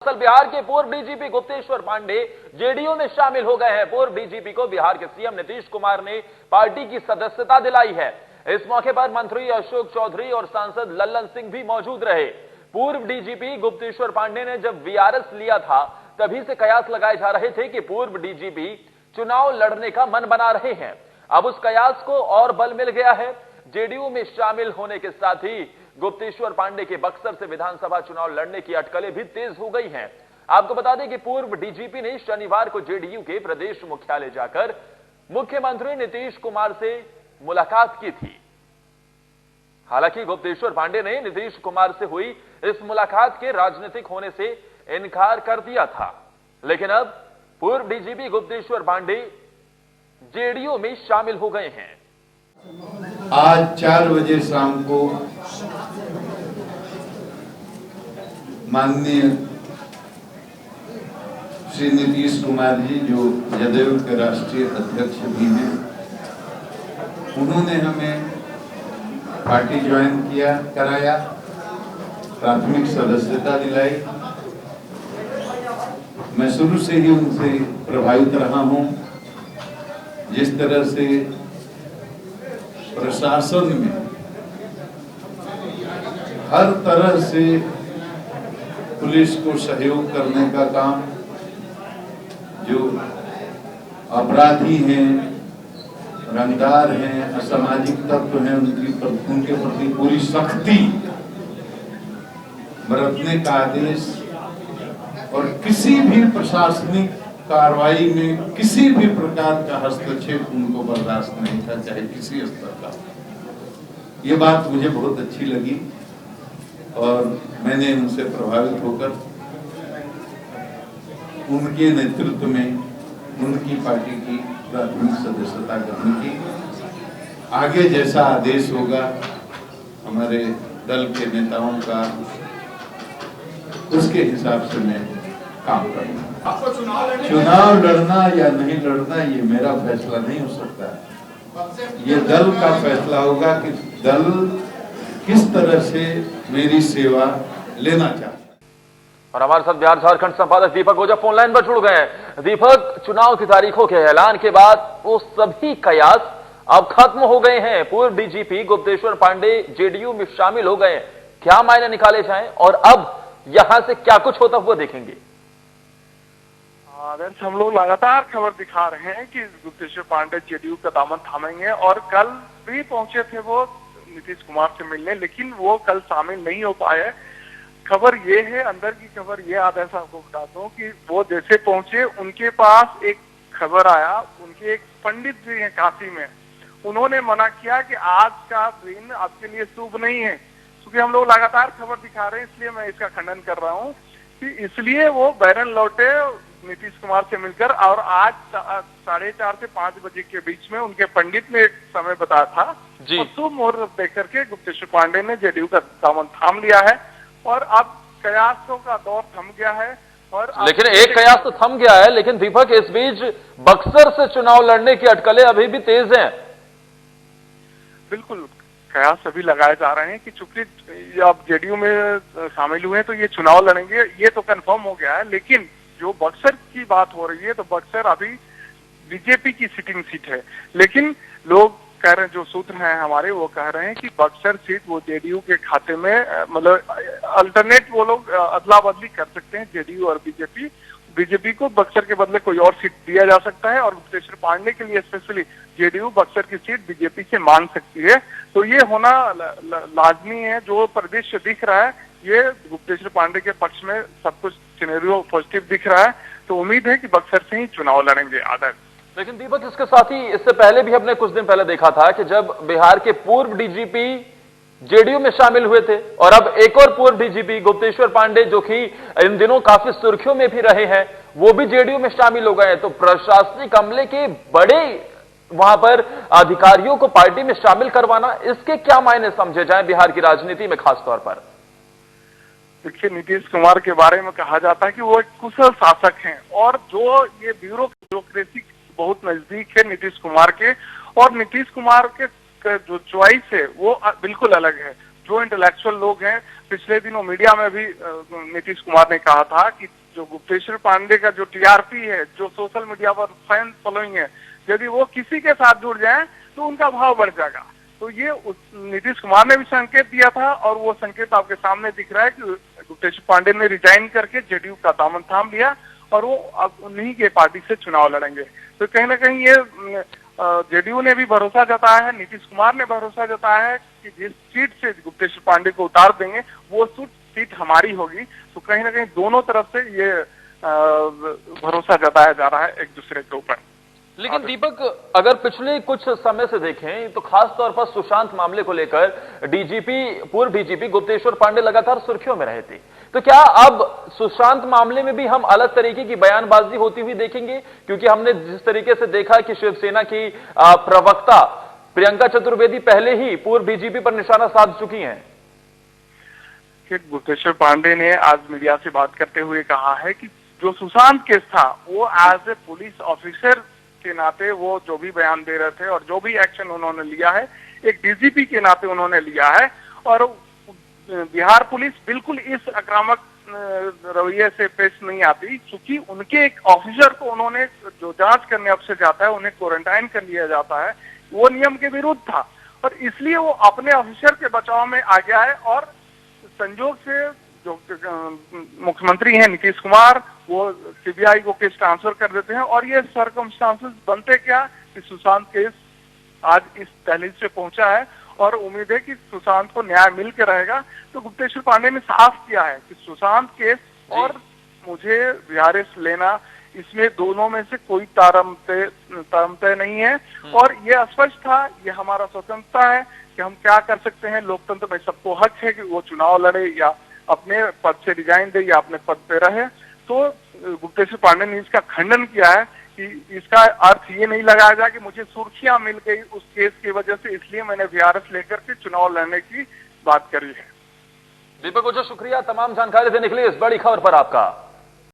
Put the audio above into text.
दरअसल बिहार के पूर्व डीजीपी गुप्तेश्वर पांडे जेडीयू में शामिल हो गए हैं। पूर्व डीजीपी को बिहार के सीएम नीतीश कुमार ने पार्टी की सदस्यता दिलाई है। इस मौके पर मंत्री अशोक चौधरी और सांसद लल्लन सिंह भी मौजूद रहे। पूर्व डीजीपी गुप्तेश्वर पांडे ने जब वीआरएस लिया था तभी से कयास लगाए जा रहे थे कि पूर्व डीजीपी चुनाव लड़ने का मन बना रहे हैं। अब उस कयास को और बल मिल गया है। जेडीयू में शामिल होने के साथ ही गुप्तेश्वर पांडे के बक्सर से विधानसभा चुनाव लड़ने की अटकलें भी तेज हो गई हैं। आपको बता दें कि पूर्व डीजीपी ने शनिवार को जेडीयू के प्रदेश मुख्यालय जाकर मुख्यमंत्री नीतीश कुमार से मुलाकात की थी। हालांकि गुप्तेश्वर पांडे ने नीतीश कुमार से हुई इस मुलाकात के राजनीतिक होने से इनकार कर दिया था, लेकिन अब पूर्व डीजीपी गुप्तेश्वर पांडे जेडीयू में शामिल हो गए हैं। आज 4 बजे शाम को माननीय श्री नीतीश कुमार जी, जो जदयू के राष्ट्रीय अध्यक्ष भी हैं, उन्होंने हमें पार्टी ज्वाइन कराया, प्राथमिक सदस्यता दिलाई। मैं शुरू से ही उनसे प्रभावित रहा हूं। जिस तरह से प्रशासन में हर तरह से पुलिस को सहयोग करने का काम, जो अपराधी हैं, रंगदार हैं, असामाजिक तत्व हैं, उनके प्रति पूरी सख्ती बरतने का आदेश, और किसी भी प्रशासनिक कार्रवाई में किसी भी प्रकार का हस्तक्षेप उनको बर्दाश्त नहीं था, चाहे किसी स्तर का। ये बात मुझे बहुत अच्छी लगी और मैंने उनसे प्रभावित होकर उनके नेतृत्व में उनकी पार्टी की प्राथमिक सदस्यता ग्रहण की। आगे जैसा आदेश होगा हमारे दल के नेताओं का, उसके हिसाब से मैं काम करूंगा। चुनाव लड़ना या नहीं लड़ना ये मेरा फैसला नहीं हो सकता। ये दल का फैसला होगा कि दल किस तरह से मेरी सेवा लेना चाहता है। और हमारे साथ बिहार झारखंड संपादक दीपक ओझा फोन लाइन पर जुड़ गए हैं। दीपक, चुनाव की तारीखों के ऐलान के बाद वो सभी कयास अब खत्म हो गए हैं। पूर्व डीजीपी गुप्तेश्वर पांडे जेडीयू में शामिल हो गए। क्या मायने निकाले जाएं और अब यहां से क्या कुछ होता हुआ देखेंगे? हम लोग लगातार खबर दिखा रहे हैं कि गुप्तेश्वर पांडे जेडीयू का दामन थामेंगे और कल भी पहुंचे थे वो नीतीश कुमार से मिलने, लेकिन वो कल शामिल नहीं हो पाए। खबर ये है, अंदर की खबर ये आदेश आपको बताता हूँ कि वो जैसे पहुंचे उनके पास एक खबर आया, उनके एक पंडित जी हैं काशी में, उन्होंने मना किया कि आज का दिन आपके लिए शुभ नहीं है। क्योंकि हम लोग लगातार खबर दिखा रहे हैं, इसलिए मैं इसका खंडन कर रहा हूँ कि इसलिए वो बैरन लौटे नीतीश कुमार से मिलकर, और आज 4:30 से 5 बजे के बीच में उनके पंडित ने एक समय बताया था और शुभ मुहूर्त देख करके गुप्तेश्वर पांडे ने जेडीयू का दामन थाम लिया है और अब कयासों का दौर थम गया है। और लेकिन एक कयास तो थम गया है, लेकिन दीपक इस बीच बक्सर से चुनाव लड़ने की अटकलें अभी भी तेज हैं। बिल्कुल, कयास अभी लगाए जा रहे हैं कि चूंकि अब जेडीयू में शामिल हुए हैं तो ये चुनाव लड़ेंगे, ये तो कंफर्म हो गया है। लेकिन जो बक्सर की बात हो रही है तो बक्सर अभी बीजेपी की सिटिंग सीट है, लेकिन लोग कह रहे हैं, जो सूत्र हैं हमारे वो कह रहे हैं कि बक्सर सीट वो जेडीयू के खाते में, मतलब अल्टरनेट वो लोग अदला बदली कर सकते हैं जेडीयू और बीजेपी को बक्सर के बदले कोई और सीट दिया जा सकता है और गुप्तेश्वर पांडे के लिए स्पेशली जेडीयू बक्सर की सीट बीजेपी से मांग सकती है। तो ये होना लाजमी है। जो परिदृश्य दिख रहा है ये गुप्तेश्वर पांडे के पक्ष में सब कुछ सिनेरियो पॉजिटिव दिख रहा है, तो उम्मीद है कि बक्सर से ही चुनाव लड़ेंगे आदर्श। लेकिन दीपक, इसके साथ ही इससे पहले भी हमने कुछ दिन पहले देखा था कि जब बिहार के पूर्व डीजीपी जेडीयू में शामिल हुए थे और अब एक और पूर्व डीजीपी गुप्तेश्वर पांडे, जो कि इन दिनों काफी सुर्खियों में भी रहे हैं, वो भी जेडीयू में शामिल हो गए। तो प्रशासनिक अमले के बड़े वहां पर अधिकारियों को पार्टी में शामिल करवाना, इसके क्या मायने समझे जाए बिहार की राजनीति में खास तौर पर? देखिए, नीतीश कुमार के बारे में कहा जाता है कि वो एक कुशल शासक हैं और जो ये ब्यूरोक्रेसी बहुत नजदीक है नीतीश कुमार के, और नीतीश कुमार के जो चॉइस है वो बिल्कुल अलग है। जो इंटेलेक्चुअल लोग हैं, पिछले दिनों मीडिया में भी नीतीश कुमार ने कहा था कि जो गुप्तेश्वर पांडे का जो टीआरपी है, जो सोशल मीडिया पर फैन फॉलोइंग है, यदि वो किसी के साथ जुड़ जाए तो उनका भाव बढ़ जाएगा। तो ये नीतीश कुमार ने भी संकेत दिया था और वो संकेत आपके सामने दिख रहा है कि गुप्तेश्वर पांडे ने रिजाइन करके जेडीयू का दामन थाम लिया और वो अब उन्हीं के पार्टी से चुनाव लड़ेंगे। तो कहीं ना कहीं ये जेडीयू ने भी भरोसा जताया है, नीतीश कुमार ने भरोसा जताया है कि जिस सीट से गुप्तेश्वर पांडे को उतार देंगे वो सीट हमारी होगी। तो कहीं ना कहीं दोनों तरफ से ये भरोसा जताया जा रहा है एक दूसरे के ऊपर। लेकिन दीपक, अगर पिछले कुछ समय से देखें तो खास तौर पर सुशांत मामले को लेकर डीजीपी, पूर्व डीजीपी गुप्तेश्वर पांडे लगातार सुर्खियों में रहे थे। तो क्या अब सुशांत मामले में भी हम अलग तरीके की बयानबाजी होती हुई देखेंगे? क्योंकि हमने जिस तरीके से देखा कि शिवसेना की प्रवक्ता प्रियंका चतुर्वेदी पहले ही पूर्व डीजीपी पर निशाना साध चुकी हैं। गुप्तेश्वर पांडे ने आज मीडिया से बात करते हुए कहा है कि जो सुशांत केस था वो एज ए पुलिस ऑफिसर के नाते वो जो भी बयान दे रहे थे और जो भी एक्शन उन्होंने लिया है एक डीजीपी के नाते उन्होंने लिया है। और बिहार पुलिस बिल्कुल इस आक्रामक रवैये से पेश नहीं आती, क्योंकि उनके एक ऑफिसर को उन्होंने जो जांच करने अब से जाता है उन्हें क्वारंटाइन कर लिया जाता है, वो नियम के विरुद्ध था और इसलिए वो अपने ऑफिसर के बचाव में आ गया है। और संजोग से जो मुख्यमंत्री हैं नीतीश कुमार, वो सीबीआई को केस ट्रांसफर कर देते हैं और ये सर्कमस्टांसेस बनते क्या कि सुशांत केस आज इस दहलीज से पहुंचा है और उम्मीद है कि सुशांत को न्याय मिल के रहेगा। तो गुप्तेश्वर पांडे ने साफ किया है कि सुशांत केस और मुझे वीआरएस लेना, इसमें दोनों में से कोई तारतम्य नहीं है और ये स्पष्ट था, ये हमारा स्वतंत्रता है कि हम क्या कर सकते हैं। लोकतंत्र में सबको हक है कि वो चुनाव लड़े या अपने पद से रिजाइन दे या अपने पद पे रहे। तो गुप्तेश्वर पांडे ने इसका खंडन किया है कि इसका अर्थ ये नहीं लगाया जाए कि मुझे सुर्खियां मिल गई उस केस की वजह से, इसलिए मैंने वीआरएस लेकर के चुनाव लड़ने की बात करी है। दीपक ओझा, शुक्रिया तमाम जानकारी देने के लिए इस बड़ी खबर पर आपका।